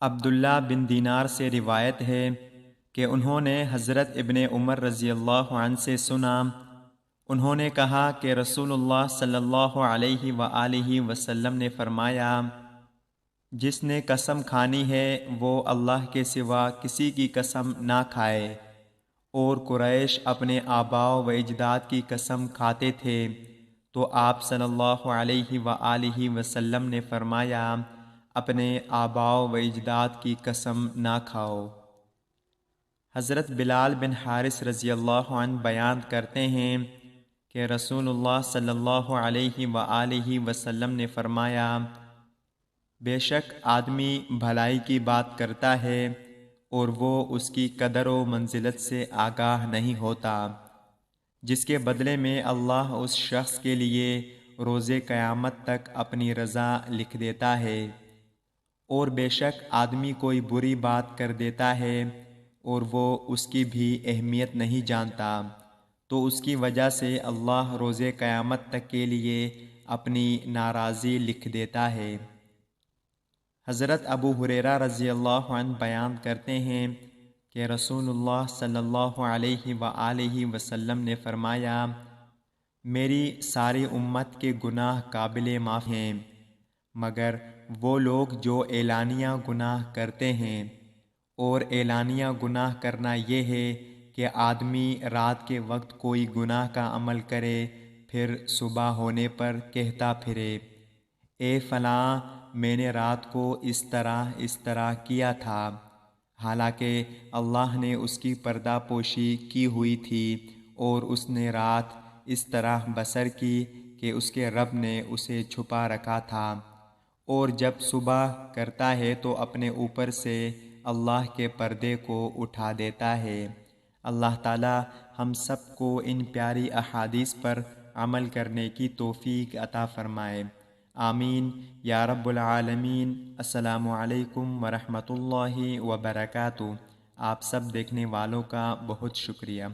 عبداللہ بن دینار سے روایت ہے کہ انہوں نے حضرت ابن عمر رضی اللہ عنہ سے سنا، انہوں نے کہا کہ رسول اللہ صلی اللہ علیہ وآلہ وسلم نے فرمایا، جس نے قسم کھانی ہے وہ اللہ کے سوا کسی کی قسم نہ کھائے۔ اور قریش اپنے آباء و اجداد کی قسم کھاتے تھے، تو آپ صلی اللہ علیہ وآلہ وسلم نے فرمایا، اپنے آباء و اجداد کی قسم نہ کھاؤ۔ حضرت بلال بن حارث رضی اللہ عنہ بیان کرتے ہیں کہ رسول اللہ صلی اللہ علیہ وآلہ وسلم نے فرمایا، بے شک آدمی بھلائی کی بات کرتا ہے اور وہ اس کی قدر و منزلت سے آگاہ نہیں ہوتا، جس کے بدلے میں اللہ اس شخص کے لیے روز قیامت تک اپنی رضا لکھ دیتا ہے۔ اور بے شک آدمی کوئی بری بات کر دیتا ہے اور وہ اس کی بھی اہمیت نہیں جانتا، تو اس کی وجہ سے اللہ روز قیامت تک کے لیے اپنی ناراضی لکھ دیتا ہے۔ حضرت ابو ہریرہ رضی اللہ عنہ بیان کرتے ہیں کہ رسول اللہ صلی اللہ علیہ وآلہ وسلم نے فرمایا، میری ساری امت کے گناہ قابل معاف ہیں مگر وہ لوگ جو اعلانیہ گناہ کرتے ہیں۔ اور اعلانیہ گناہ کرنا یہ ہے کہ آدمی رات کے وقت کوئی گناہ کا عمل کرے، پھر صبح ہونے پر کہتا پھرے، اے فلاں میں نے رات کو اس طرح کیا تھا، حالانکہ اللہ نے اس کی پردہ پوشی کی ہوئی تھی اور اس نے رات اس طرح بسر کی کہ اس کے رب نے اسے چھپا رکھا تھا۔ اور جب صبح کرتا ہے تو اپنے اوپر سے اللہ کے پردے کو اٹھا دیتا ہے۔ اللہ تعالی ہم سب کو ان پیاری احادیث پر عمل کرنے کی توفیق عطا فرمائے، آمین یا رب العالمین۔ السلام علیکم ورحمۃ اللہ وبرکاتہ۔ آپ سب دیکھنے والوں کا بہت شکریہ۔